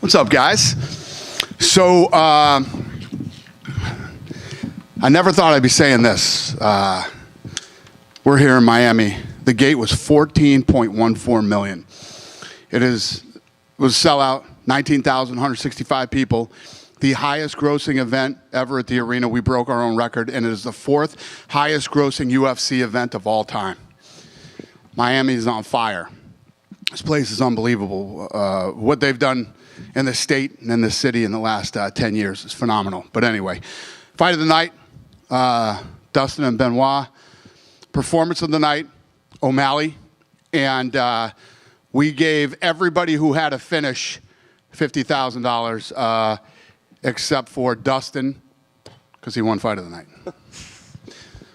What's up, guys? So, I never thought I'd be saying this. We're here in Miami. The gate was 14.14 million. It was a sellout, 19,165 people. The highest grossing event ever at the arena. We broke our own record, and it is the 4th highest grossing UFC event of all time. Miami is on fire. This place is unbelievable. What they've done in the state and in the city in the last 10 years is phenomenal. But anyway, fight of the night, Dustin and Benoit. Performance of the night, O'Malley. And we gave everybody who had a finish $50,000 except for Dustin, because he won fight of the night.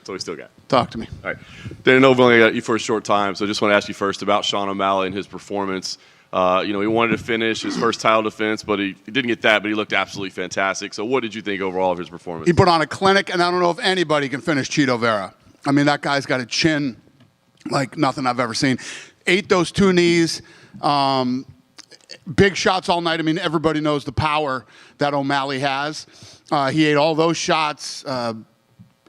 So we still got. Talk to me. All right. Didn't know we've only got you for a short time, so I just want to ask you first about Sean O'Malley and his performance. He wanted to finish his first title defense, but he didn't get that, but he looked absolutely fantastic. So what did you think overall of his performance? He put on a clinic, and I don't know if anybody can finish Chito Vera. I mean, that guy's got a chin like nothing I've ever seen. Ate those 2 knees. Big shots all night. I mean, everybody knows the power that O'Malley has. He ate all those shots,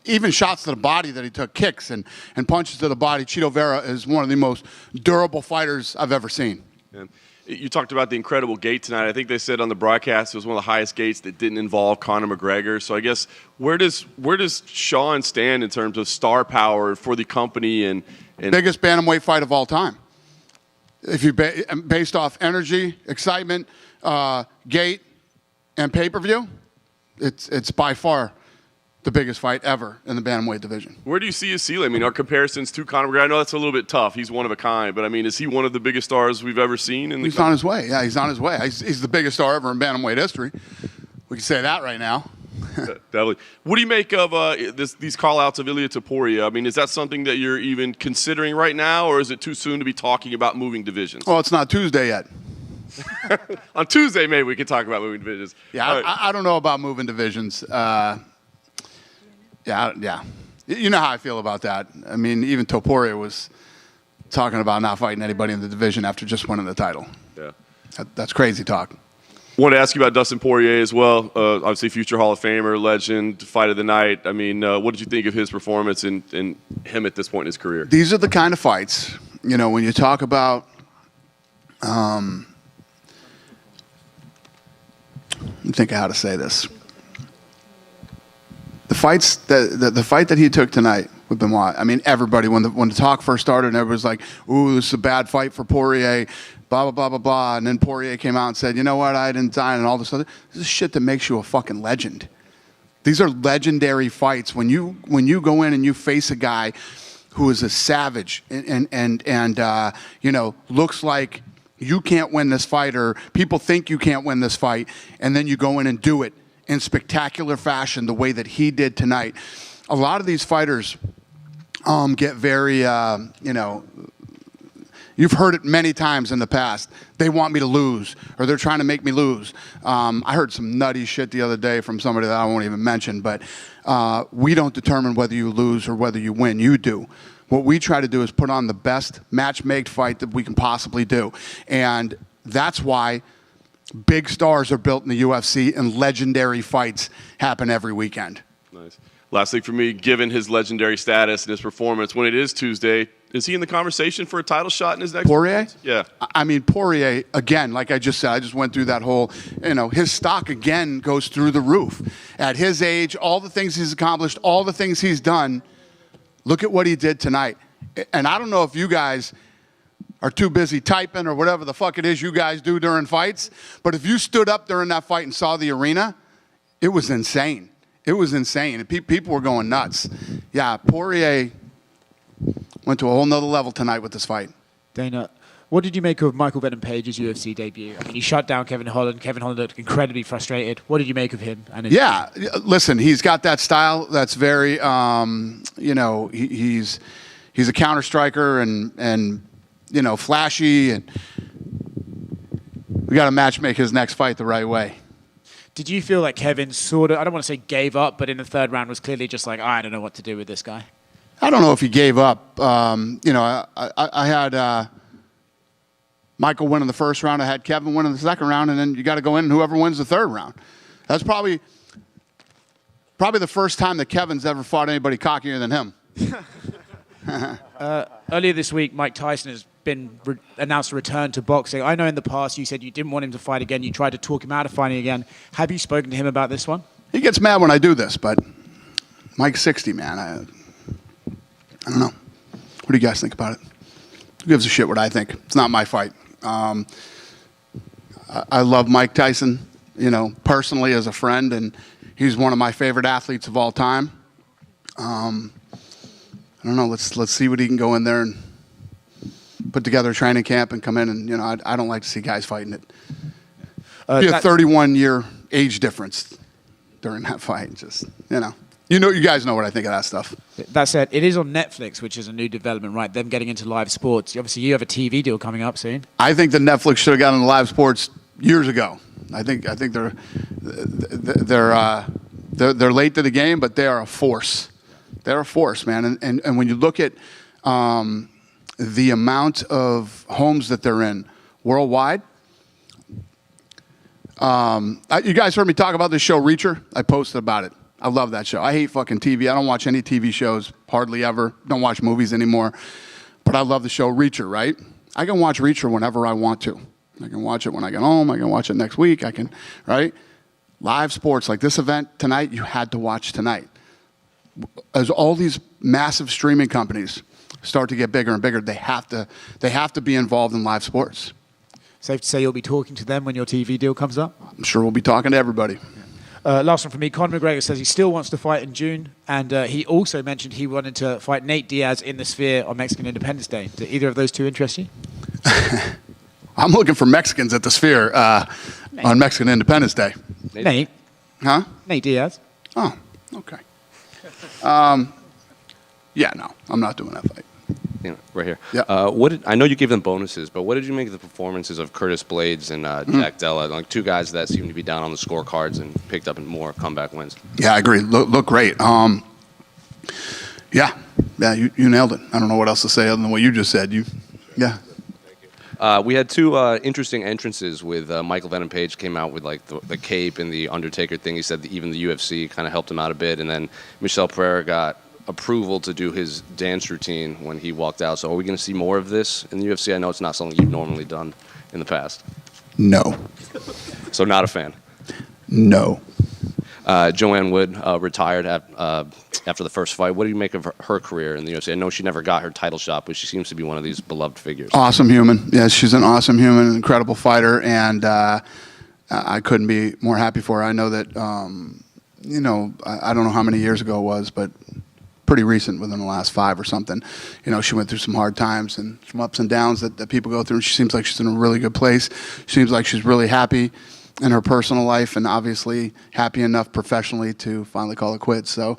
even shots to the body that he took, kicks and punches to the body. Chito Vera is one of the most durable fighters I've ever seen. And you talked about the incredible gate tonight. I think they said on the broadcast it was one of the highest gates that didn't involve Conor McGregor. So I guess where does Sean stand in terms of star power for the company and biggest bantamweight fight of all time? If you based off energy, excitement, gate, and pay-per-view, it's by far the biggest fight ever in the bantamweight division. Where do you see his ceiling? I mean, our comparisons to Conor McGregor, I know that's a little bit tough. He's one of a kind, but I mean, is he one of the biggest stars we've ever seen? He's on his way. Yeah, he's on his way. He's the biggest star ever in bantamweight history. We can say that right now. Definitely. What do you make of these call-outs of Ilia Topuria? I mean, is that something that you're even considering right now, or is it too soon to be talking about moving divisions? Well, it's not Tuesday yet. On Tuesday, maybe we can talk about moving divisions. Yeah, right. I don't know about moving divisions. Yeah. You know how I feel about that. I mean, even Topuria was talking about not fighting anybody in the division after just winning the title. Yeah. That's crazy talk. Want to ask you about Dustin Poirier as well. Obviously, future Hall of Famer, legend, fight of the night. I mean, what did you think of his performance and him at this point in his career? These are the kind of fights, when you talk about let me think of how to say this. The fight that he took tonight with Benoit. I mean, everybody when the talk first started, and everybody was like, "Ooh, this is a bad fight for Poirier." Blah blah blah blah blah. And then Poirier came out and said, "You know what? I didn't die," and all this other. This is shit that makes you a fucking legend. These are legendary fights. When you go in and you face a guy who is a savage and looks like you can't win this fight, or people think you can't win this fight, and then you go in and do it in spectacular fashion the way that he did tonight. A lot of these fighters get very, you've heard it many times in the past. They want me to lose, or they're trying to make me lose. I heard some nutty shit the other day from somebody that I won't even mention, but we don't determine whether you lose or whether you win. You do. What we try to do is put on the best match-made fight that we can possibly do. And that's why big stars are built in the UFC, and legendary fights happen every weekend. Nice. Last thing for me, given his legendary status and his performance, when it is Tuesday, is he in the conversation for a title shot in his next Poirier? performance? Yeah. I mean, Poirier, again, like I just said, I just went through that whole, his stock again goes through the roof. At his age, all the things he's accomplished, all the things he's done, look at what he did tonight. And I don't know if you guys are too busy typing or whatever the fuck it is you guys do during fights, but if you stood up during that fight and saw the arena, it was insane. It was insane. People were going nuts. Yeah, Poirier went to a whole nother level tonight with this fight. Dana, what did you make of Michael Venom Page's UFC debut? I mean, he shut down Kevin Holland. Kevin Holland looked incredibly frustrated. What did you make of him? Yeah, listen, he's got that style that's very, he's a counter striker and flashy, and we got to matchmake his next fight the right way. Did you feel like Kevin sort of, I don't want to say gave up, but in the third round was clearly just like, I don't know what to do with this guy? I don't know if he gave up. I had Michael winning the first round. I had Kevin winning the second round, and then you got to go in and whoever wins the third round. That's probably the first time that Kevin's ever fought anybody cockier than him. Earlier this week, Mike Tyson has been announced a return to boxing. I know in the past you said you didn't want him to fight again. You tried to talk him out of fighting again. Have you spoken to him about this one? He gets mad when I do this, but Mike's 60, man. I don't know. What do you guys think about it? Who gives a shit what I think? It's not my fight. I love Mike Tyson, personally as a friend, and he's one of my favorite athletes of all time. I don't know. Let's see what he can go in there and put together a training camp and come in. And I don't like to see guys fighting it. Be a 31-year age difference during that fight. Just you guys know what I think of that stuff. That said, it is on Netflix, which is a new development, right? Them getting into live sports. Obviously, you have a TV deal coming up soon. I think that Netflix should have gotten into live sports years ago. I think they're late to the game, but they are a force. They're a force, man. And when you look at the amount of homes that they're in worldwide, you guys heard me talk about this show Reacher. I posted about it. I love that show. I hate fucking TV. I don't watch any TV shows, hardly ever. Don't watch movies anymore. But I love the show Reacher, right? I can watch Reacher whenever I want to. I can watch it when I get home. I can watch it next week. Right? Live sports like this event tonight, you had to watch tonight. As all these massive streaming companies start to get bigger and bigger, they have to be involved in live sports. Safe to say you'll be talking to them when your TV deal comes up? I'm sure we'll be talking to everybody. Last one for me. Conor McGregor says he still wants to fight in June, and he also mentioned he wanted to fight Nate Diaz in the Sphere on Mexican Independence Day. Do either of those two interest you? I'm looking for Mexicans at the Sphere on Mexican Independence Day. Nate? Huh? Nate Diaz. Oh, okay. Yeah, no, I'm not doing that fight. Right here. Yeah. I know you gave them bonuses, but what did you make of the performances of Curtis Blades and Jack Della, like two guys that seem to be down on the scorecards and picked up more comeback wins? Yeah, I agree. Look great. Yeah, you nailed it. I don't know what else to say other than what you just said. Yeah. We had two interesting entrances with Michael Venom Page came out with like the cape and the Undertaker thing. He said that even the UFC kind of helped him out a bit, and then Michel Pereira got approval to do his dance routine when he walked out. So are we going to see more of this in the UFC? I know it's not something you've normally done in the past. No. So not a fan? No. Joanne Wood retired after the first fight. What do you make of her career in the UFC? I know she never got her title shot, but she seems to be one of these beloved figures. Awesome human. Yeah, she's an awesome human, an incredible fighter, and I couldn't be more happy for her. I know that, I don't know how many years ago it was, but pretty recent, within the last 5 or something. She went through some hard times and some ups and downs that people go through. And she seems like she's in a really good place. She seems like she's really happy in her personal life and obviously happy enough professionally to finally call it quits. So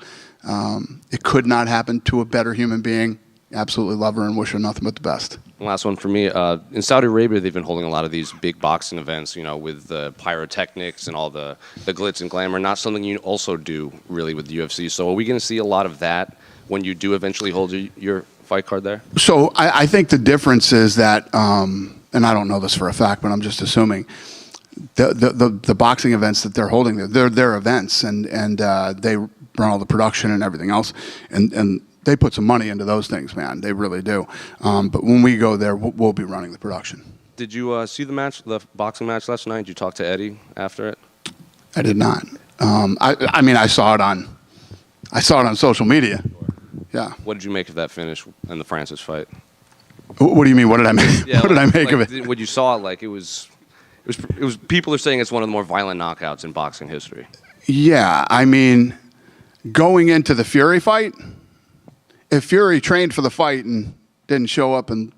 it could not happen to a better human being. Absolutely love her and wish her nothing but the best. Last one for me. In Saudi Arabia, they've been holding a lot of these big boxing events, with the pyrotechnics and all the glitz and glamour. Not something you also do really with the UFC. So are we going to see a lot of that when you do eventually hold your fight card there? So I think the difference is that, and I don't know this for a fact, but I'm just assuming, the boxing events that they're holding, they're their events, and they run all the production and everything else, and they put some money into those things, man. They really do. But when we go there, we'll be running the production. Did you see the boxing match last night? Did you talk to Eddie after it? I did not. I saw it on social media. Yeah. What did you make of that finish in the Francis fight? What do you mean? What did I make? Yeah, what did I make of it? When you saw it, it was. People are saying it's one of the more violent knockouts in boxing history. Yeah, going into the Fury fight, if Fury trained for the fight and didn't show up and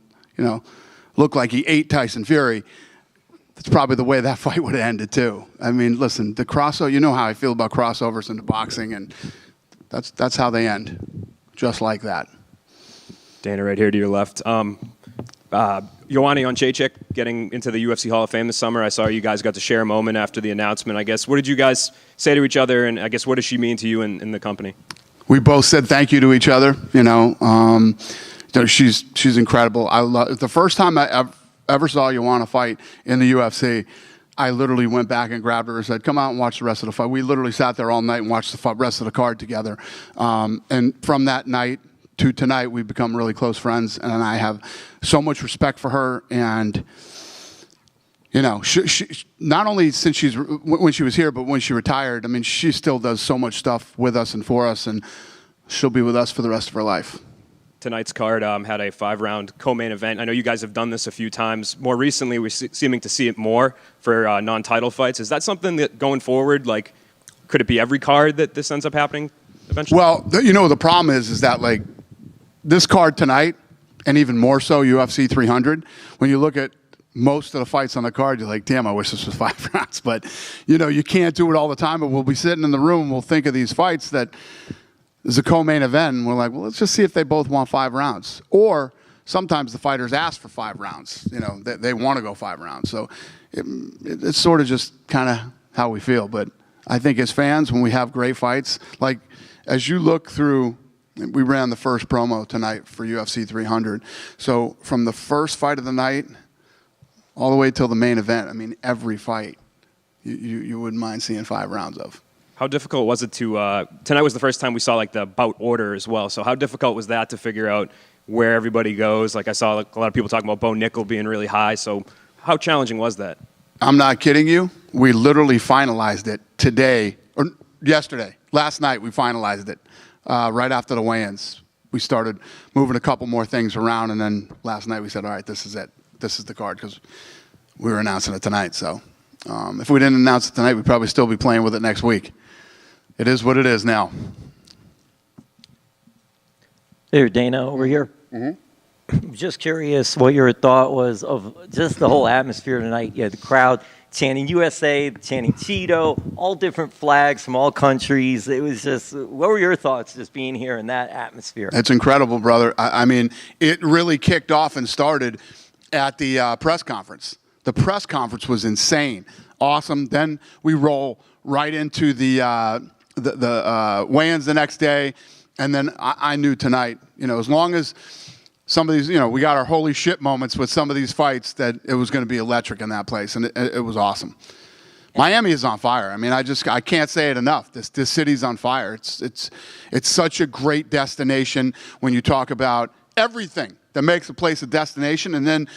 look like he ate Tyson Fury, that's probably the way that fight would have ended too. Listen, the crossover. You know how I feel about crossovers into boxing, and that's how they end, just like that. Dana, right here to your left. Joanna Jędrzejczyk getting into the UFC Hall of Fame this summer. I saw you guys got to share a moment after the announcement. I guess, what did you guys say to each other, and I guess what does she mean to you in the company? We both said thank you to each other. She's incredible. I love the first time I ever saw Joanna fight in the UFC, I literally went back and grabbed her and said, come out and watch the rest of the fight. We literally sat there all night and watched the rest of the card together. And from that night to tonight, we've become really close friends, and I have so much respect for her. And, you know, she not only since when she was here, but when she retired, I mean, she still does so much stuff with us and for us, and she'll be with us for the rest of her life. Tonight's card had a 5-round co-main event. I know you guys have done this a few times. More recently, we're seeming to see it more for non-title fights. Is that something that going forward, like, could it be every card that this ends up happening eventually? Well, you know, the problem is that, like, this card tonight, and even more so UFC 300, when you look at most of the fights on the card, you're like, damn, I wish this was 5 rounds. But, you know, you can't do it all the time. But we'll be sitting in the room, we'll think of these fights that is a co-main event, and we're like, well, let's just see if they both want 5 rounds. Or sometimes the fighters ask for 5 rounds. You know, they want to go 5 rounds. So it's sort of just kind of how we feel. But I think as fans, when we have great fights, like as you look through, we ran the first promo tonight for UFC 300. So from the first fight of the night all the way till the main event, I mean, every fight you wouldn't mind seeing 5 rounds of. How difficult was it to, tonight was the first time we saw like the bout order as well. So how difficult was that to figure out where everybody goes? Like I saw like, a lot of people talking about Bo Nickel being really high. So how challenging was that? I'm not kidding you. We literally finalized it today, or yesterday. Last night we finalized it. Right after the weigh-ins, we started moving a couple more things around, and then last night we said, all right, this is it. This is the card, because we were announcing it tonight. So if we didn't announce it tonight, we'd probably still be playing with it next week. It is what it is now. There, Dana, over here. Mm-hmm. Just curious what your thought was of just the whole atmosphere tonight. Yeah, the crowd chanting USA, chanting Chito, all different flags from all countries. It was just, what were your thoughts just being here in that atmosphere? It's incredible, brother. I mean, it really kicked off and started at the press conference. The press conference was insane, awesome. Then we roll right into the weigh-ins the next day, and then I knew tonight, you know, as long as some of these, you know, we got our holy shit moments with some of these fights, that it was going to be electric in that place, and it was awesome. Miami is on fire. I mean, I can't say it enough. This city's on fire. It's such a great destination when you talk about everything that makes a place a destination, and then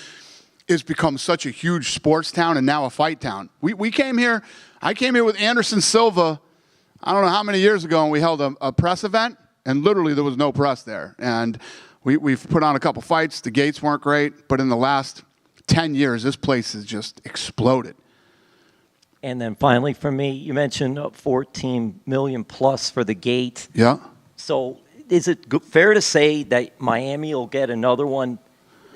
it's become such a huge sports town and now a fight town. We came here. I came here with Anderson Silva, I don't know how many years ago, and we held a press event, and literally there was no press there. And we've put on a couple fights. The gates weren't great, but in the last 10 years, this place has just exploded. And then finally, for me, you mentioned 14 million plus for the gate. Yeah. So is it fair to say that Miami will get another one?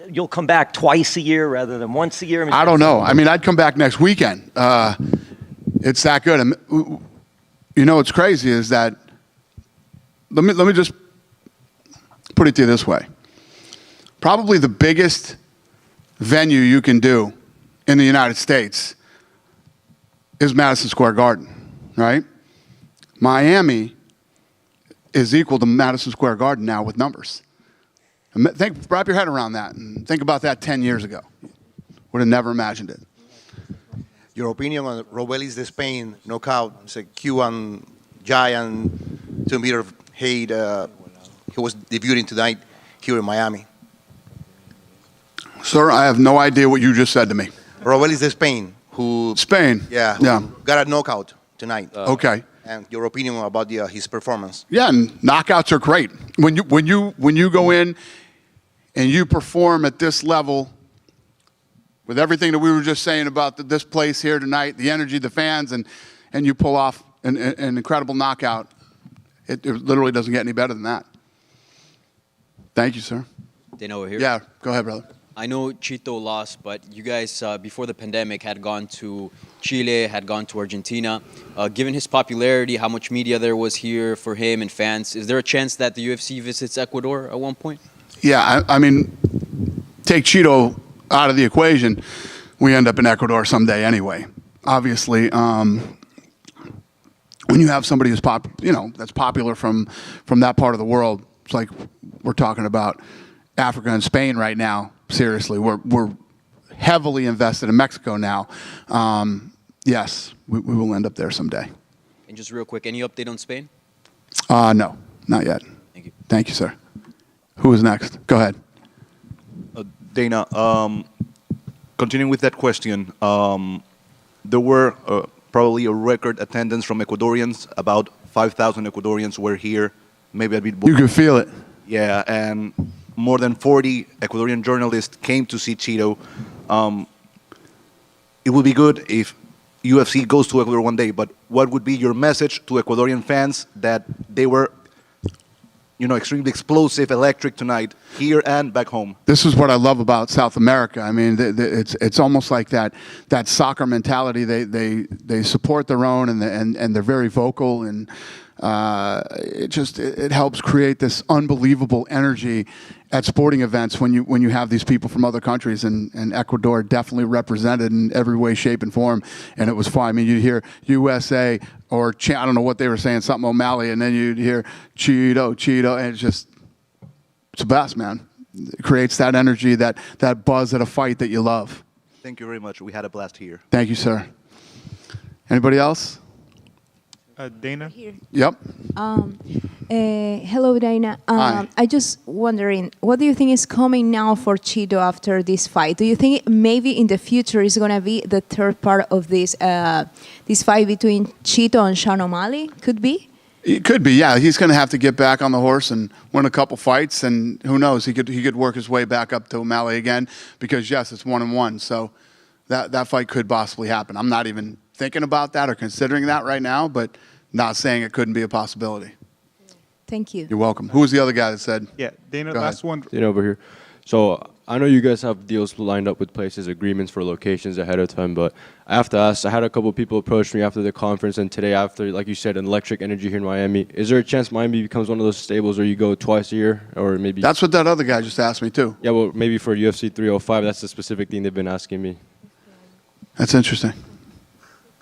You'll come back twice a year rather than once a year? I don't know. I mean, I'd come back next weekend. It's that good. You know what's crazy is that, let me just put it to you this way. Probably the biggest venue you can do in the United States is Madison Square Garden, right? Miami is equal to Madison Square Garden now with numbers. Wrap your head around that and think about that 10 years ago. Would have never imagined it. Your opinion on Robelis de Spain knockout? It's a Cuban giant, 2 meter height. He was debuting tonight here in Miami. Sir, I have no idea what you just said to me. Robelis de Spain, who Spain. yeah, got a knockout tonight. Okay. And your opinion about his performance? Yeah, and knockouts are great. When you go in and you perform at this level, with everything that we were just saying about this place here tonight, the energy, the fans, and you pull off an incredible knockout, it literally doesn't get any better than that. Thank you, sir. Dana over here. Yeah, go ahead, brother. I know Chito lost, but you guys, before the pandemic, had gone to Chile, had gone to Argentina. Given his popularity, how much media there was here for him and fans, is there a chance that the UFC visits Ecuador at one point? Yeah, I mean, take Chito out of the equation, we end up in Ecuador someday anyway. Obviously, when you have somebody who's that's popular from that part of the world, it's like we're talking about Africa and Spain right now. Seriously, we're heavily invested in Mexico now. Yes, we will end up there someday. And just real quick, any update on Spain? No, not yet. Thank you. Thank you, sir. Who is next? Go ahead. Dana, continuing with that question, there were probably a record attendance from Ecuadorians. About 5,000 Ecuadorians were here, maybe a bit more. You could feel it. Yeah, and more than 40 Ecuadorian journalists came to see Chito. It would be good if UFC goes to Ecuador one day, but what would be your message to Ecuadorian fans that they were, extremely explosive, electric tonight, here and back home? This is what I love about South America. I mean, it's almost like that soccer mentality. They support their own, and they're very vocal, and it helps create this unbelievable energy at sporting events when you have these people from other countries, and Ecuador definitely represented in every way, shape, and form, and it was fun. I mean, you'd hear USA or I don't know what they were saying, something O'Malley, and then you'd hear Chito, and it's the best, man. It creates that energy, that buzz at a fight that you love. Thank you very much. We had a blast here. Thank you, sir. Anybody else? Dana? Here. Yep. Hello, Dana. Hi. I just wondering, what do you think is coming now for Chito after this fight? Do you think maybe in the future is going to be the third part of this fight between Chito and Sean O'Malley? Could be? It could be, yeah. He's going to have to get back on the horse and win a couple fights, and who knows? He could work his way back up to O'Malley again, because yes, it's 1-1. So that fight could possibly happen. I'm not even thinking about that or considering that right now, but not saying it couldn't be a possibility. Thank you. You're welcome. Who was the other guy that said? Yeah, Dana, Go ahead. last one. Dana over here. So I know you guys have deals lined up with places, agreements for locations ahead of time, but I have to ask, I had a couple people approach me after the conference, and today after, like you said, an electric energy here in Miami. Is there a chance Miami becomes one of those stables where you go twice a year, or maybe? That's what that other guy just asked me too. Yeah, well, maybe for UFC 305, that's the specific thing they've been asking me. That's interesting.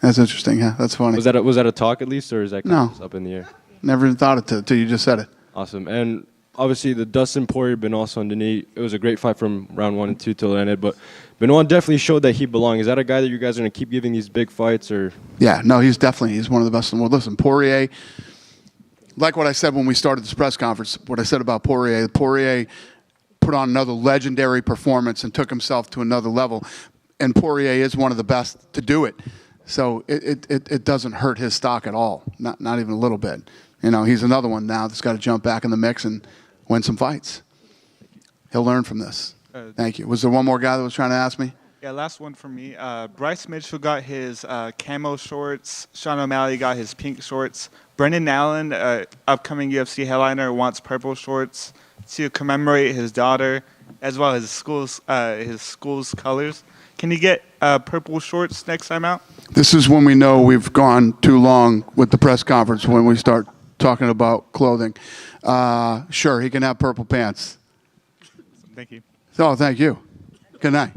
That's interesting, yeah. That's funny. Was that a talk at least, or is that kind of just up in the air? Never even thought it till you just said it. Awesome. And obviously the Dustin Poirier, Benoit, Saint-Denis, it was a great fight from round 1 and 2 till it ended, but Benoit definitely showed that he belonged. Is that a guy that you guys are going to keep giving these big fights, or? Yeah, no, he's one of the best in the world. Listen, Poirier, like what I said when we started this press conference, what I said about Poirier put on another legendary performance and took himself to another level, and Poirier is one of the best to do it. So it doesn't hurt his stock at all, not even a little bit. He's another one now that's got to jump back in the mix and win some fights. He'll learn from this. Thank you. Was there one more guy that was trying to ask me? Yeah, last one for me. Bryce Mitchell got his camo shorts. Sean O'Malley got his pink shorts. Brendan Allen, upcoming UFC headliner, wants purple shorts to commemorate his daughter, as well as his school's colors. Can you get purple shorts next time out? This is when we know we've gone too long with the press conference, when we start talking about clothing. Sure, he can have purple pants. Thank you. Oh, thank you. Good night.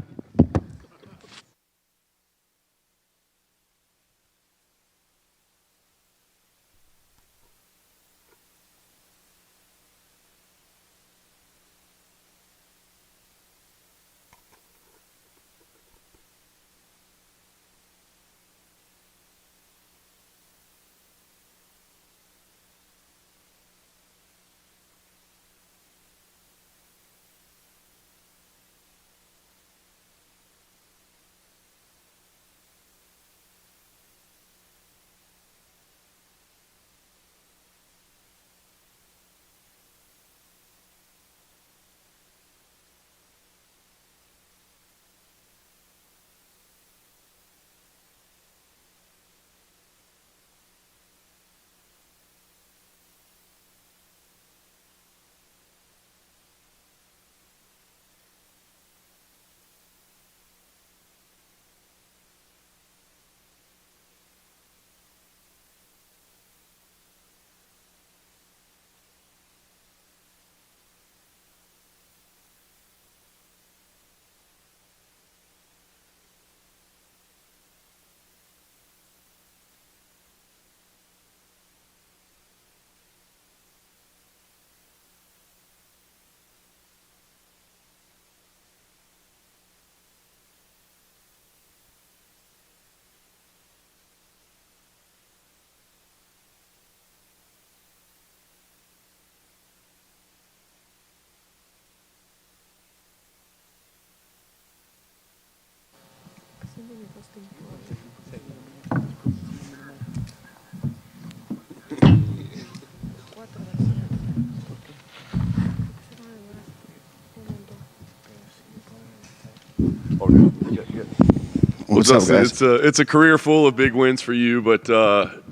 What's up, guys? It's a career full of big wins for you, but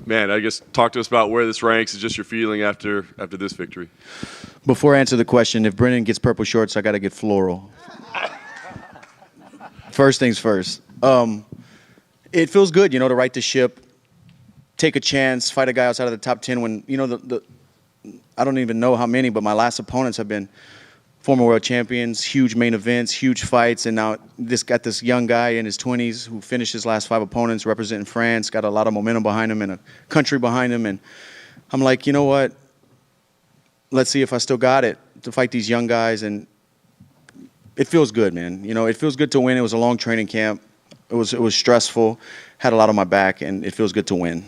man, I guess talk to us about where this ranks. Is just your feeling after this victory? Before I answer the question, if Brennan gets purple shorts, I got to get floral. First things first. It feels good, to right the ship, take a chance, fight a guy outside of the top 10 when, I don't even know how many, but my last opponents have been former world champions, huge main events, huge fights, and now got this young guy in his 20s who finished his last 5 opponents representing France, got a lot of momentum behind him and a country behind him, and I'm like, you know what? Let's see if I still got it to fight these young guys, and it feels good, man. It feels good to win. It was a long training camp. It was stressful, had a lot on my back, and it feels good to win.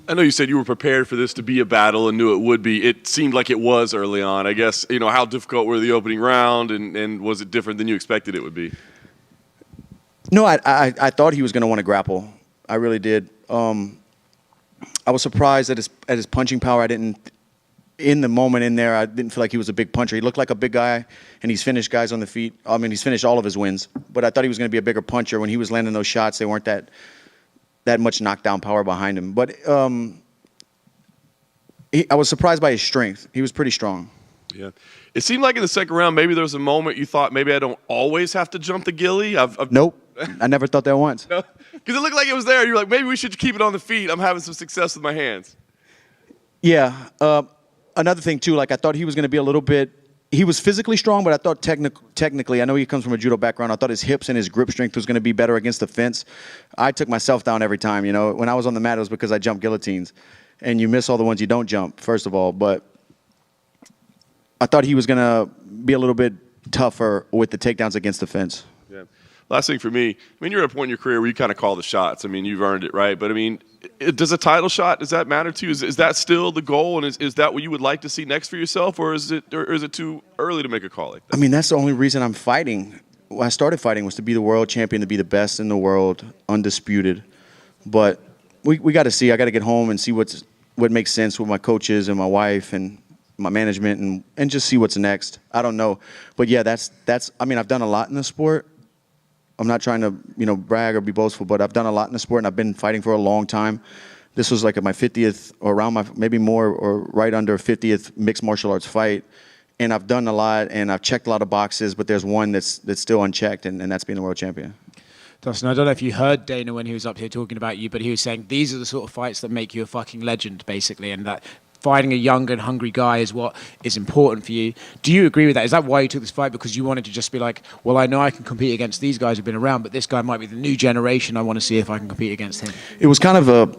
I know you said you were prepared for this to be a battle and knew it would be. It seemed like it was early on. I guess, how difficult were the opening round, and was it different than you expected it would be? No, I thought he was going to want to grapple. I really did. I was surprised at his punching power. In the moment in there, I didn't feel like he was a big puncher. He looked like a big guy, and he's finished guys on the feet. I mean, he's finished all of his wins. But I thought he was going to be a bigger puncher. When he was landing those shots, they weren't that much knockdown power behind him. But I was surprised by his strength. He was pretty strong. Yeah. It seemed like in the second round, maybe there was a moment you thought, maybe I don't always have to jump the ghillie. Nope. I never thought that once. No? Because it looked like it was there. You're like, maybe we should keep it on the feet. I'm having some success with my hands. Yeah. Another thing, too, I thought he was going to be a little bit – he was physically strong, but I thought technically – I know he comes from a judo background. I thought his hips and his grip strength was going to be better against the fence. I took myself down every time. When I was on the mat, it was because I jumped guillotines. And you miss all the ones you don't jump, first of all. But I thought he was going to be a little bit tougher with the takedowns against the fence. Yeah. Last thing for me, you're at a point in your career where you kind of call the shots. You've earned it, right? But, does a title shot, does that matter to you? Is that still the goal, and is that what you would like to see next for yourself, or is it too early to make a call like that? That's the only reason I'm fighting. When I started fighting was to be the world champion, to be the best in the world, undisputed. But we got to see. I got to get home and see what makes sense with my coaches and my wife and my management and just see what's next. I don't know. But, yeah, that's I've done a lot in the sport. I'm not trying to, brag or be boastful, but I've done a lot in the sport, and I've been fighting for a long time. This was like at my 50th or around my, maybe more or right under 50th mixed martial arts fight. And I've done a lot, and I've checked a lot of boxes, but there's one that's still unchecked, and that's being the world champion. Dustin, I don't know if you heard Dana when he was up here talking about you, but he was saying these are the sort of fights that make you a fucking legend, basically, and that fighting a young and hungry guy is what is important for you. Do you agree with that? Is that why you took this fight? Because you wanted to just be like, well, I know I can compete against these guys who've been around, but this guy might be the new generation. I want to see if I can compete against him. It was kind of a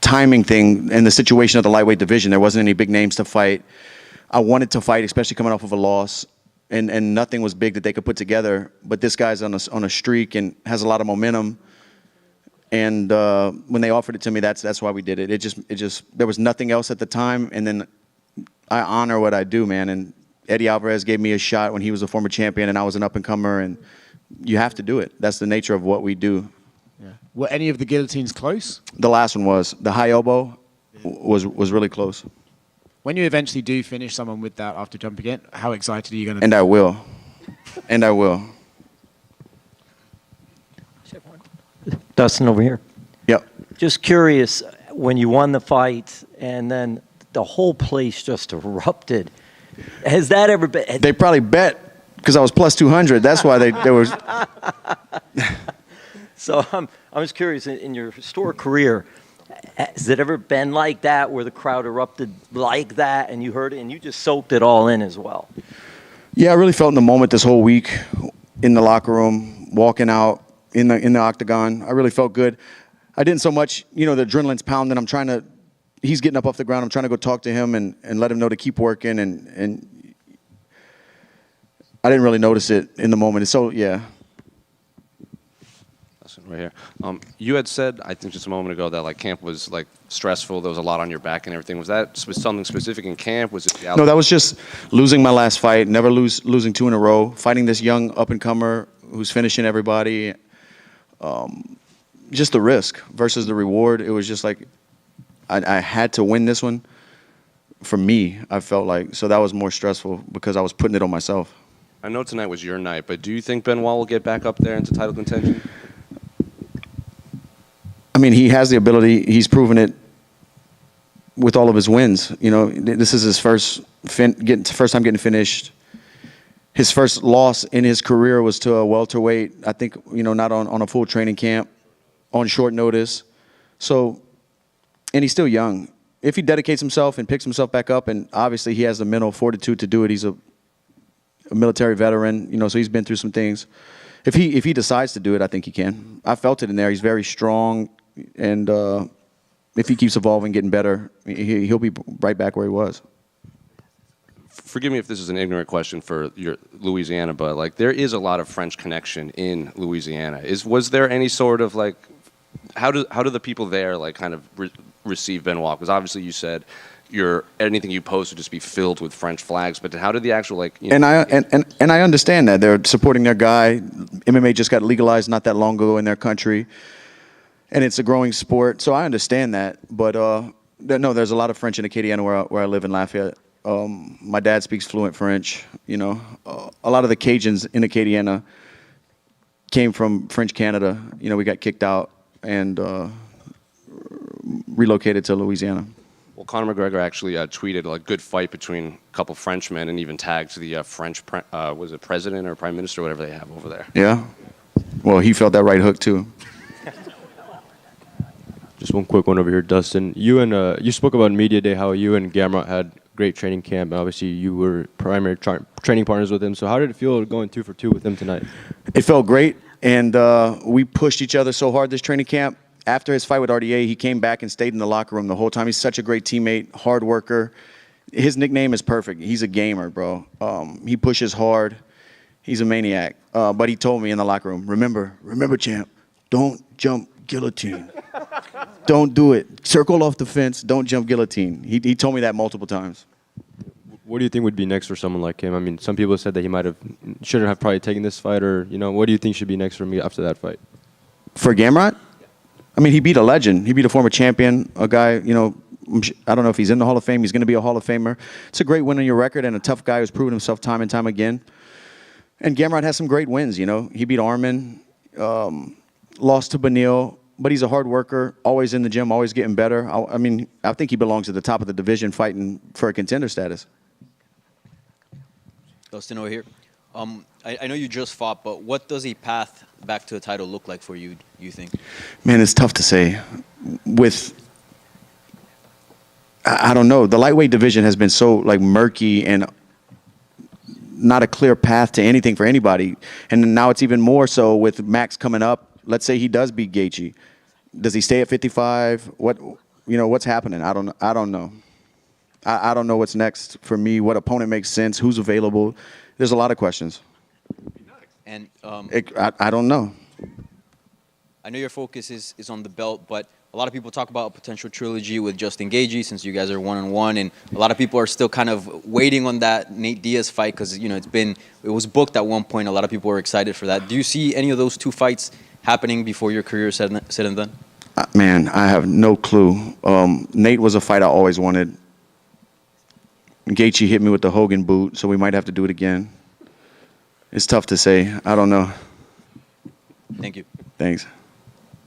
timing thing in the situation of the lightweight division. There wasn't any big names to fight. I wanted to fight, especially coming off of a loss, and nothing was big that they could put together. But this guy's on a streak and has a lot of momentum. And when they offered it to me, that's why we did it. It just there was nothing else at the time. And then I honor what I do, man. And Eddie Alvarez gave me a shot when he was a former champion, and I was an up-and-comer. And you have to do it. That's the nature of what we do. Yeah. Were any of the guillotines close? The last one was. The high elbow was really close. When you eventually do finish someone with that after jumping it, how excited are you going to be? And I will. And I will. Dustin over here. Yep. Just curious, when you won the fight and then the whole place just erupted, has that ever been? They probably bet because I was plus 200. That's why they were. So I'm just curious, in your historic career, has it ever been like that where the crowd erupted like that and you heard it and you just soaked it all in as well? Yeah, I really felt in the moment this whole week in the locker room, walking out in the octagon. I really felt good. I didn't so much, the adrenaline's pounding. He's getting up off the ground. I'm trying to go talk to him and let him know to keep working. And I didn't really notice it in the moment. So, yeah. Right here. You had said, I think just a moment ago, that camp was stressful. There was a lot on your back and everything. Was that something specific in camp? Was it? No, that was just losing my last fight. Never losing 2 in a row. Fighting this young up and comer who's finishing everybody. just the risk versus the reward. It was just like I had to win this one. For me, I felt like, so that was more stressful because I was putting it on myself. I know tonight was your night, but do you think Benoit will get back up there into title contention? I mean, he has the ability. He's proven it with all of his wins. You know, this is his first time getting finished. His first loss in his career was to a welterweight. I think, you know, not on a full training camp, on short notice. So, and he's still young. If he dedicates himself and picks himself back up, and obviously he has the mental fortitude to do it. He's a military veteran, you know, so he's been through some things. If he decides to do it, I think he can. I felt it in there. He's very strong, and if he keeps evolving, getting better, he'll be right back where he was. Forgive me if this is an ignorant question for your Louisiana, but like there is a lot of French connection in Louisiana. Was there any sort of like, how do the people there like kind of receive Benoit? Because obviously you said anything you post would just be filled with French flags, but how did the actual like? You know, and I understand that they're supporting their guy. MMA just got legalized not that long ago in their country, and it's a growing sport. So I understand that, but no, there's a lot of French in Acadiana where I live in Lafayette. My dad speaks fluent French. You know, a lot of the Cajuns in Acadiana came from French Canada. You know, we got kicked out and relocated to Louisiana. Well, Conor McGregor actually tweeted a good fight between a couple Frenchmen and even tagged the French, was it president or prime minister, whatever they have over there. Yeah. Well, he felt that right hook too. Just one quick one over here, Dustin. You spoke about in Media Day how you and Gamrot had great training camp, and obviously you were primary training partners with him. So how did it feel going 2 for 2 with him tonight? It felt great, and we pushed each other so hard this training camp. After his fight with RDA, he came back and stayed in the locker room the whole time. He's such a great teammate, hard worker. His nickname is perfect. He's a gamer, bro. He pushes hard. He's a maniac. But he told me in the locker room, remember, champ, don't jump guillotine. Don't do it. Circle off the fence. Don't jump guillotine. He told me that multiple times. What do you think would be next for someone like him? I mean, some people said that he shouldn't have probably taken this fight, or what do you think should be next for me after that fight? For Gamrot? I mean, he beat a legend. He beat a former champion, a guy, I don't know if he's in the Hall of Fame. He's going to be a Hall of Famer. It's a great win on your record and a tough guy who's proven himself time and time again. And Gamrot has some great wins, He beat Armin, lost to Benil, but he's a hard worker, always in the gym, always getting better. I think he belongs at the top of the division fighting for a contender status. Dustin over here. I know you just fought, but what does a path back to a title look like for you, you think? Man, it's tough to say. I don't know. The lightweight division has been so murky and not a clear path to anything for anybody. And now it's even more so with Max coming up. Let's say he does beat Gaethje. Does he stay at 55? What's happening? I don't know. I don't know what's next for me, what opponent makes sense, who's available. There's a lot of questions. And I don't know. I know your focus is on the belt, but a lot of people talk about a potential trilogy with Justin Gaethje since you guys are 1-on-1, and a lot of people are still kind of waiting on that Nate Diaz fight because it was booked at one point. A lot of people were excited for that. Do you see any of those two fights happening before your career is said and done? Man, I have no clue. Nate was a fight I always wanted. Gaethje hit me with the Hogan boot, so we might have to do it again. It's tough to say. I don't know. Thank you. Thanks.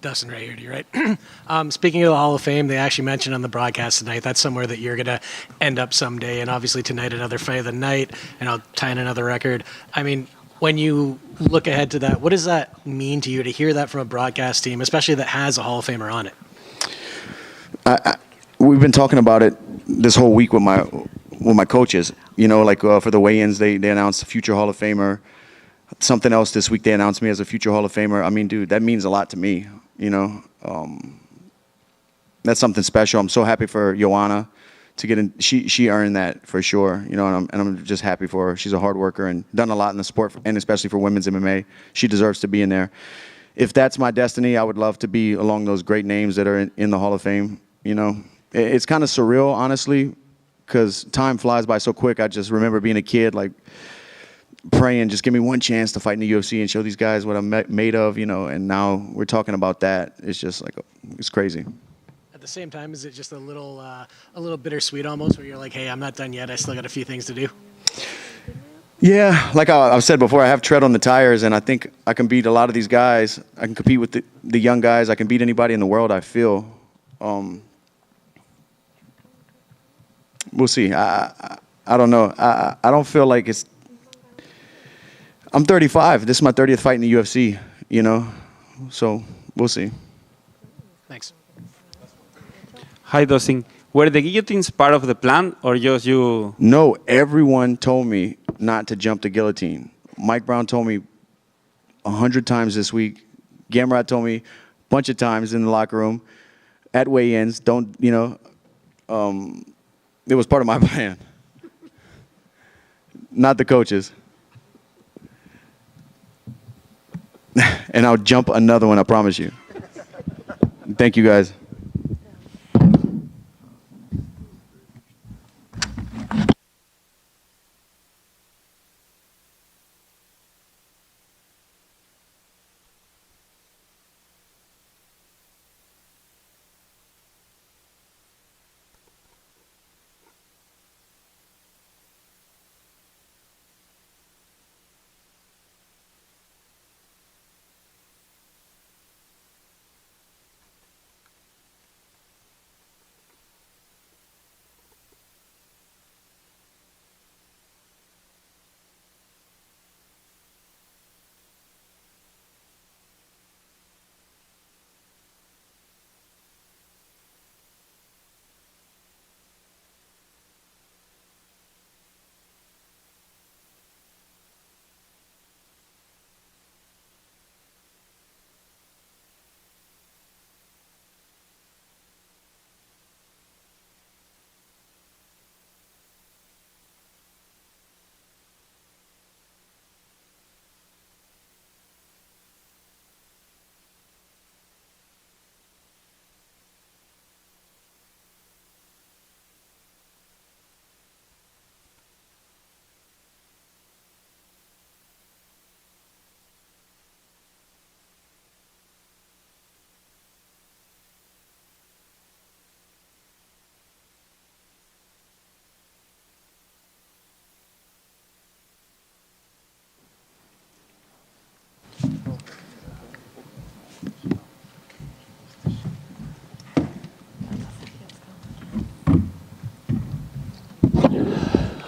Dustin, right here to you, right? Speaking of the Hall of Fame, they actually mentioned on the broadcast tonight that's somewhere that you're going to end up someday. And obviously tonight, another fight of the night, and I'll tie in another record. I mean, when you look ahead to that, what does that mean to you to hear that from a broadcast team, especially that has a Hall of Famer on it? We've been talking about it this whole week with my coaches. For the weigh-ins, they announced a future Hall of Famer. Something else this week, they announced me as a future Hall of Famer. I mean, dude, that means a lot to me. That's something special. I'm so happy for Joanna to get in. She earned that for sure. And I'm just happy for her. She's a hard worker and done a lot in the sport, and especially for women's MMA. She deserves to be in there. If that's my destiny, I would love to be along those great names that are in the Hall of Fame. It's kind of surreal, honestly, because time flies by so quick. I just remember being a kid. praying, just give me one chance to fight in the UFC and show these guys what I'm made of, you know. And now we're talking about that. It's just like, it's crazy. At the same time, is it just a little bittersweet almost, where you're like, hey, I'm not done yet. I still got a few things to do. Yeah, like I've said before, I have tread on the tires, and I think I can beat a lot of these guys. I can compete with the young guys. I can beat anybody in the world, I feel. We'll see. I don't know. I don't feel like it's... I'm 35. This is my 30th fight in the UFC, you know? So, we'll see. Thanks. Hi, Dustin. Were the guillotines part of the plan, or just you? No, everyone told me not to jump the guillotine. Mike Brown told me 100 times this week. Gamrot told me a bunch of times in the locker room, at weigh-ins, don't, you know, it was part of my plan. Not the coaches. And I'll jump another one, I promise you. Thank you, guys.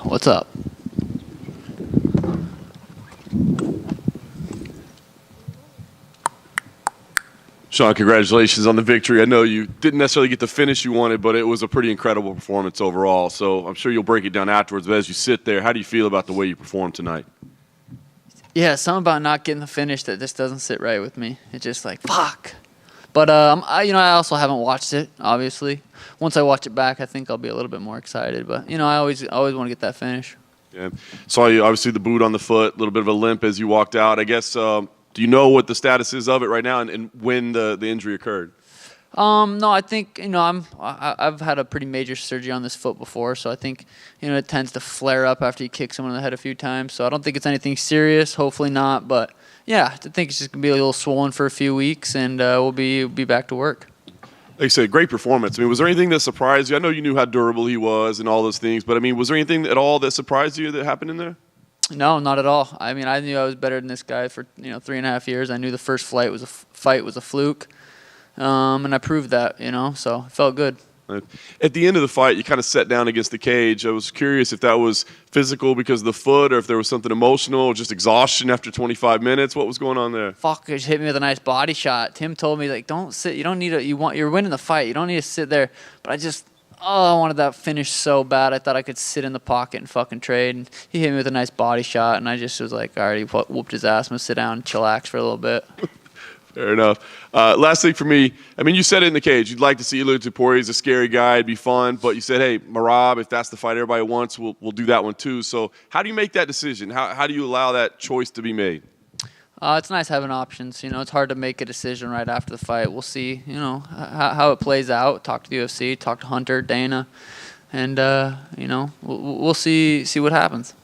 What's up? Sean, congratulations on the victory. I know you didn't necessarily get the finish you wanted, but it was a pretty incredible performance overall. So I'm sure you'll break it down afterwards. But as you sit there, how do you feel about the way you performed tonight? Yeah, something about not getting the finish that just doesn't sit right with me. It's just like, fuck. But, I also haven't watched it, obviously. Once I watch it back, I think I'll be a little bit more excited. But, I always want to get that finish. Yeah. Saw you, obviously, the boot on the foot, a little bit of a limp as you walked out. I guess, do you know what the status is of it right now and when the injury occurred? No, I think, I've had a pretty major surgery on this foot before, so I think, it tends to flare up after you kick someone in the head a few times. So I don't think it's anything serious, hopefully not. But, yeah, I think it's just going to be a little swollen for a few weeks, and we'll be back to work. Like you said, great performance. I mean, was there anything that surprised you? I know you knew how durable he was and all those things, but, I mean, was there anything at all that surprised you that happened in there? No, not at all. I mean, I knew I was better than this guy for 3.5 years. I knew the first fight was a fluke, and I proved that. So it felt good. At the end of the fight, you kind of sat down against the cage. I was curious if that was physical because of the foot, or if there was something emotional, just exhaustion after 25 minutes. What was going on there? Fuck! Just hit me with a nice body shot. Tim told me don't sit. You don't need you're winning the fight. You don't need to sit there. But I wanted that finish so bad. I thought I could sit in the pocket and fucking trade. And he hit me with a nice body shot, and I just was like, all right, he whooped his ass. I'm going to sit down and chillax for a little bit. Fair enough. Last thing for me, I mean, you said it in the cage. You'd like to see Poirier. He's a scary guy. It'd be fun. But you said, hey, Marab, if that's the fight everybody wants, we'll do that one too. So how do you make that decision? How do you allow that choice to be made? It's nice having options. It's hard to make a decision right after the fight. We'll see, how it plays out. Talk to the UFC, talk to Hunter, Dana, and, we'll see what happens.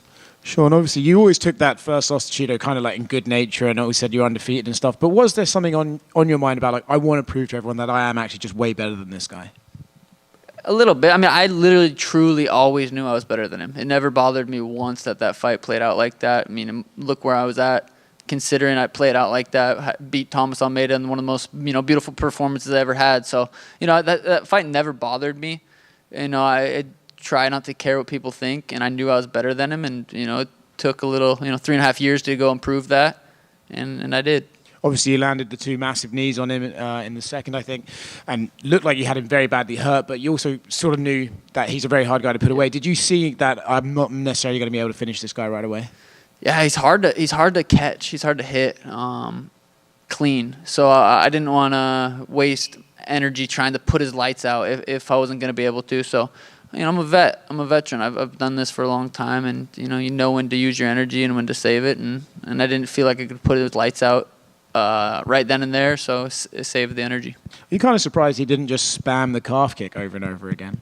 Sean, obviously you always took that first loss to Chito kind of like in good nature and always said you're undefeated and stuff. But was there something on your mind about like, I want to prove to everyone that I am actually just way better than this guy? A little bit. I mean, I literally, truly always knew I was better than him. It never bothered me once that fight played out like that. I mean, look where I was at, considering I played out like that, beat Thomas Almeida in one of the most, beautiful performances I ever had. So, that fight never bothered me. I try not to care what people think, and I knew I was better than him, and, it took a little, 3.5 years to go and prove that, and I did. Obviously, you landed the 2 massive knees on him in the second, I think, and looked like you had him very badly hurt, but you also sort of knew that he's a very hard guy to put away. Did you see that I'm not necessarily going to be able to finish this guy right away? Yeah, he's hard to catch. He's hard to hit clean. So I didn't want to waste energy trying to put his lights out if I wasn't going to be able to. So, I'm a vet. I'm a veteran. I've done this for a long time, and you know when to use your energy and when to save it. And I didn't feel like I could put his lights out right then and there, so it saved the energy. Are you kind of surprised he didn't just spam the calf kick over and over again?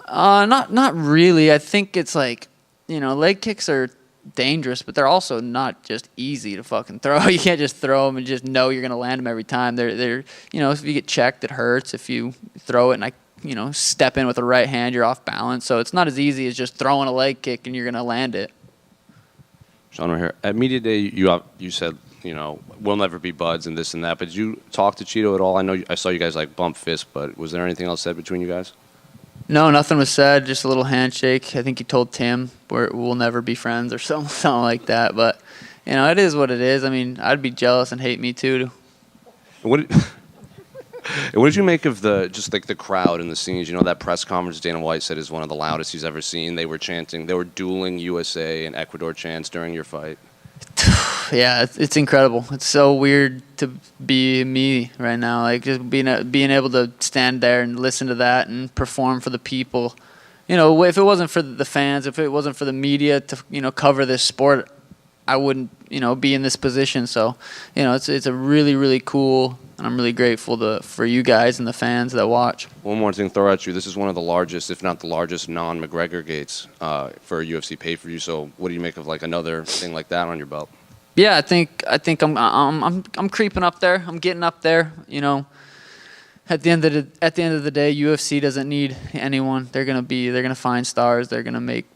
Not really. I think it's like, leg kicks are dangerous, but they're also not just easy to fucking throw. You can't just throw them and just know you're gonna land them every time. They're if you get checked, it hurts. If you throw it and step in with the right hand, you're off balance. So it's not as easy as just throwing a leg kick and you're gonna land it. Sean, right here. At media day, you said, we'll never be buds and this and that. But did you talk to Chito at all? I saw you guys like bump fists, but was there anything else said between you guys? No, nothing was said. Just a little handshake. I think he told Tim we'll never be friends or something like that. But it is what it is. I mean, I'd be jealous and hate me too. What did you make of the crowd and the scenes? That press conference Dana White said is one of the loudest he's ever seen. They were chanting. They were dueling USA and Ecuador chants during your fight. Yeah, it's incredible. It's so weird to be me right now. Like just being able to stand there and listen to that and perform for the people. If it wasn't for the fans, if it wasn't for the media to cover this sport, I wouldn't be in this position. So it's a really, really cool, and I'm really grateful for you guys and the fans that watch. One more thing, throw at you. This is one of the largest, if not the largest, non-McGregor gates for a UFC pay-per-view. So what do you make of like another thing like that on your belt? Yeah, I think I'm creeping up there. I'm getting up there. At the end of the day, UFC doesn't need anyone. They're gonna find stars. They're gonna make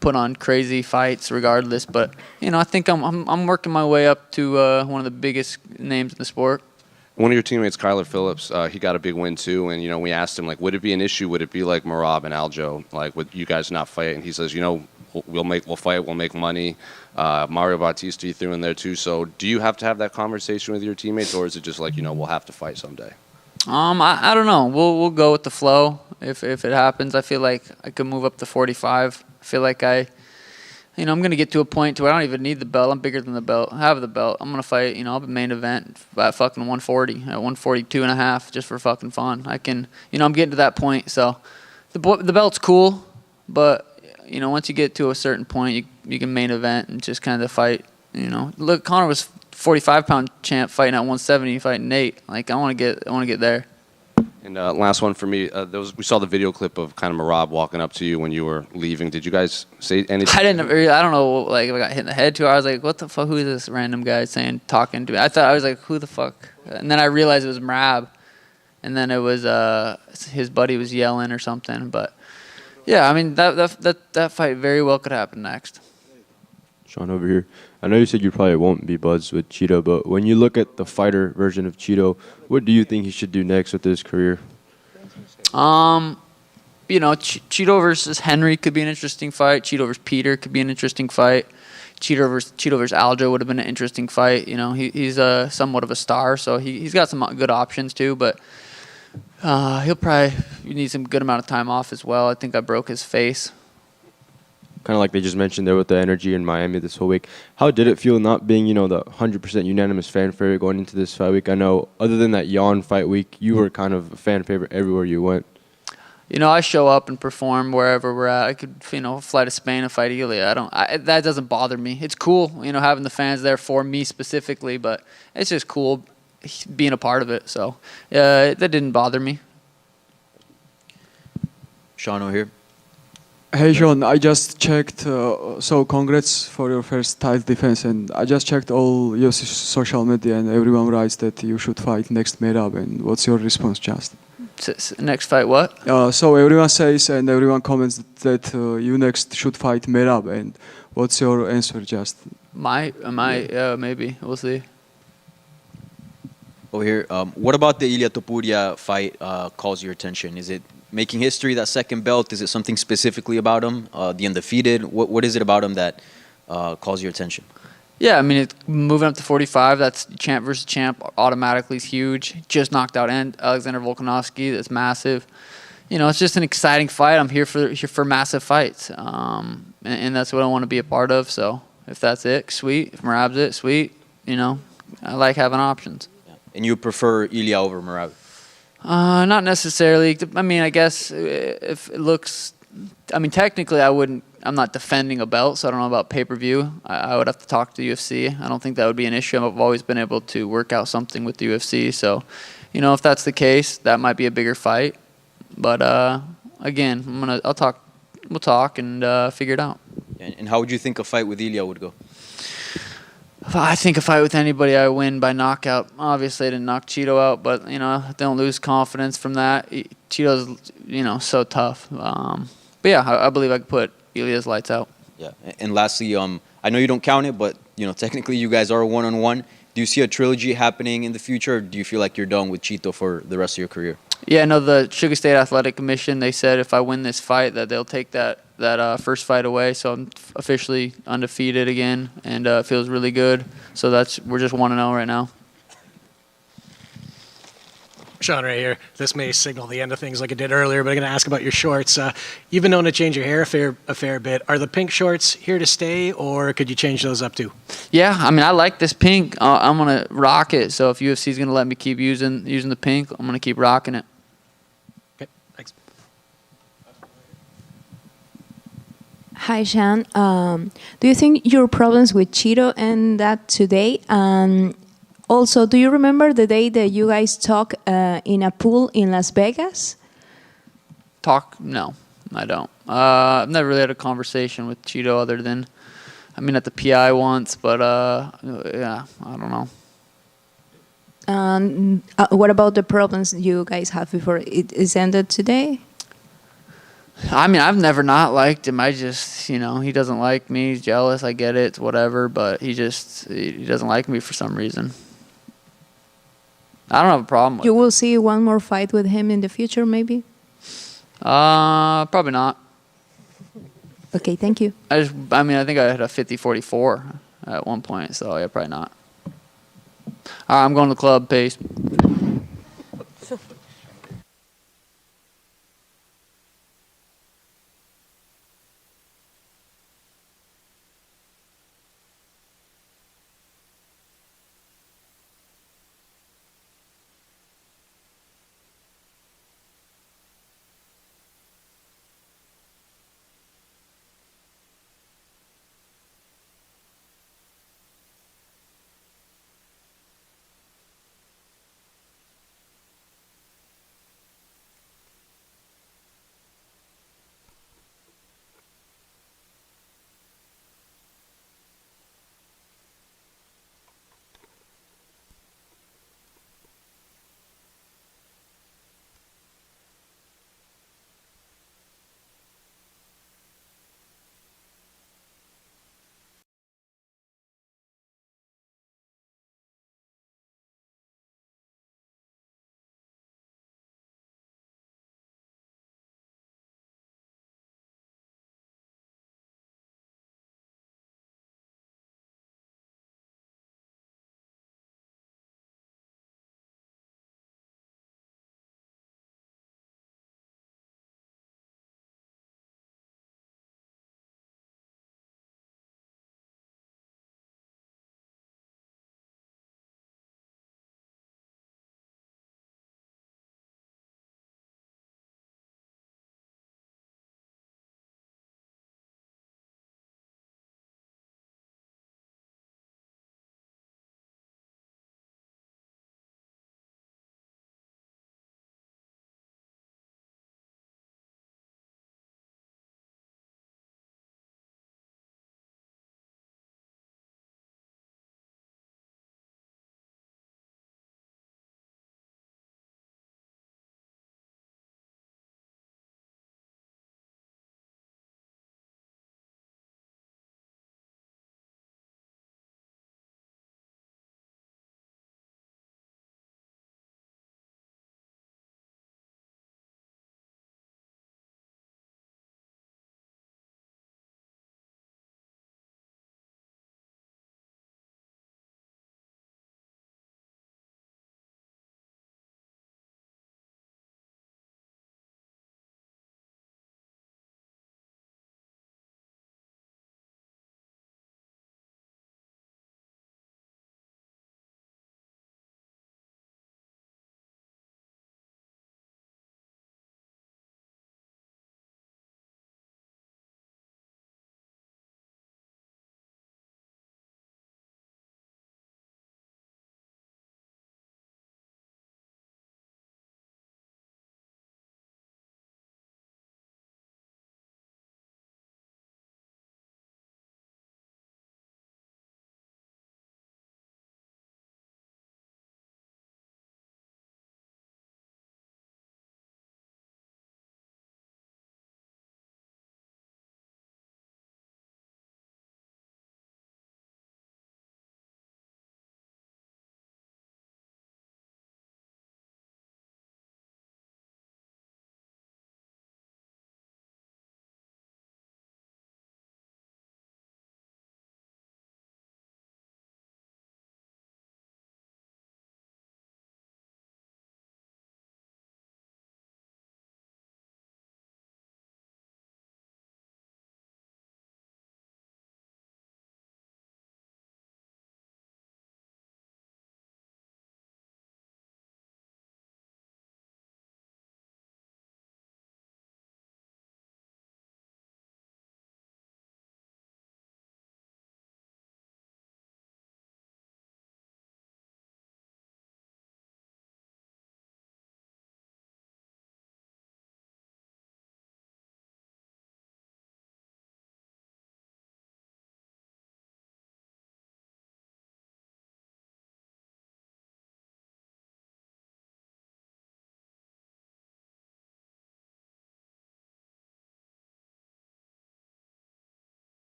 put on crazy fights regardless. But I think I'm working my way up to one of the biggest names in the sport. One of your teammates, Kyler Phillips, he got a big win too. And we asked him like, would it be an issue? Would it be like Merab and Aljo, like with you guys not fight? And he says, we'll fight. We'll make money. Mario Bautista threw in there too. So do you have to have that conversation with your teammates, or is it just like we'll have to fight someday? I don't know. We'll go with the flow if it happens. I feel like I could move up to 45. I feel like I'm gonna get to a point to where I don't even need the belt. I'm bigger than the belt. I have the belt. I'm gonna fight. I'll be main event at fucking 140 at 142.5 just for fucking fun. I can. I'm getting to that point. So the belt's cool, but once you get to a certain point, you can main event and just kind of fight. Look, Conor was 45-pound champ fighting at 170, fighting Nate. Like I want to get there. And last one for me, we saw the video clip of kind of Merab walking up to you when you were leaving. Did you guys say anything? I don't know. Like if I got hit in the head too. I was like, what the fuck? Who is this random guy talking to me? I was like, who the fuck? And then I realized it was Merab, and then it was his buddy was yelling or something. But yeah, I mean that fight very well could happen next. Sean, over here. I know you said you probably won't be buds with Chito, but when you look at the fighter version of Chito, what do you think he should do next with his career? Chito versus Henry could be an interesting fight. Chito versus Petr could be an interesting fight. Cheeto versus Aljo would have been an interesting fight. You know, he's somewhat of a star, so he's got some good options too. But he'll probably need some good amount of time off as well. I think I broke his face. Kind of like they just mentioned there with the energy in Miami this whole week. How did it feel not being, the 100% unanimous fan favorite going into this fight week? I know other than that yawn fight week, you were kind of a fan favorite everywhere you went. You know, I show up and perform wherever we're at. I could, fly to Spain and fight Elia. That doesn't bother me. It's cool, having the fans there for me specifically, but it's just cool being a part of it. So that didn't bother me. Sean over here. Hey Sean, I just checked. So congrats for your first title defense, and I just checked all your social media, and everyone writes that you should fight next Merab. And what's your response, just? Next fight, what? So everyone says and everyone comments that you next should fight Merab, and what's your answer, just? Maybe we'll see. Over here, what about the Ilia Topuria fight calls your attention? Is it making history, that second belt? Is it something specifically about him, the undefeated? What is it about him that calls your attention? Yeah, I mean, it's moving up to 45, that's champ versus champ, automatically is huge. Just knocked out Alexander Volkanovski, that's massive. You know, it's just an exciting fight. I'm here for massive fights, and that's what I want to be a part of. So if that's it, sweet. If Merab's it, sweet. You know, I like having options. And you prefer Ilia over Merab? Not necessarily. I mean, I guess if it looks, I mean, technically, I'm not defending a belt, so I don't know about pay-per-view. I would have to talk to the UFC. I don't think that would be an issue. I've always been able to work out something with the UFC. So, you know, if that's the case, that might be a bigger fight. But again, we'll talk and figure it out. And how would you think a fight with Ilia would go? I think a fight with anybody, I win by knockout. Obviously, I didn't knock Chito out, but, you know, don't lose confidence from that. Chito's, you know, so tough. But, yeah, I believe I could put Ilia's lights out. Yeah. And lastly, I know you don't count it, but, you know, technically you guys are one-on-one. Do you see a trilogy happening in the future, or do you feel like you're done with Chito for the rest of your career? Yeah, no, the Sugar State Athletic Commission, they said if I win this fight that they'll take that first fight away. So I'm officially undefeated again, and it feels really good. So we're just 1-0 right now. Sean, right here. This may signal the end of things like it did earlier, but I'm going to ask about your shorts. You've been known to change your hair a fair bit. Are the pink shorts here to stay, or could you change those up too? Yeah, I mean, I like this pink. I'm going to rock it. So if UFC is going to let me keep using the pink, I'm going to keep rocking it. Okay, thanks. Hi, Sean. Do you think your problems with Chito end that today? Also, do you remember the day that you guys talked in a pool in Las Vegas? No, I don't. I've never really had a conversation with Chito other than, I mean, at the PI once, but yeah, I don't know. What about the problems you guys have before it is ended today? I mean, I've never not liked him. I just, you know, he doesn't like me. He's jealous. I get it. It's whatever, but he doesn't like me for some reason. I don't have a problem with it. You will see one more fight with him in the future, maybe? Probably not. Okay, thank you. I think I had a 50-44 at one point, so yeah, probably not. I'm going to the club. Peace.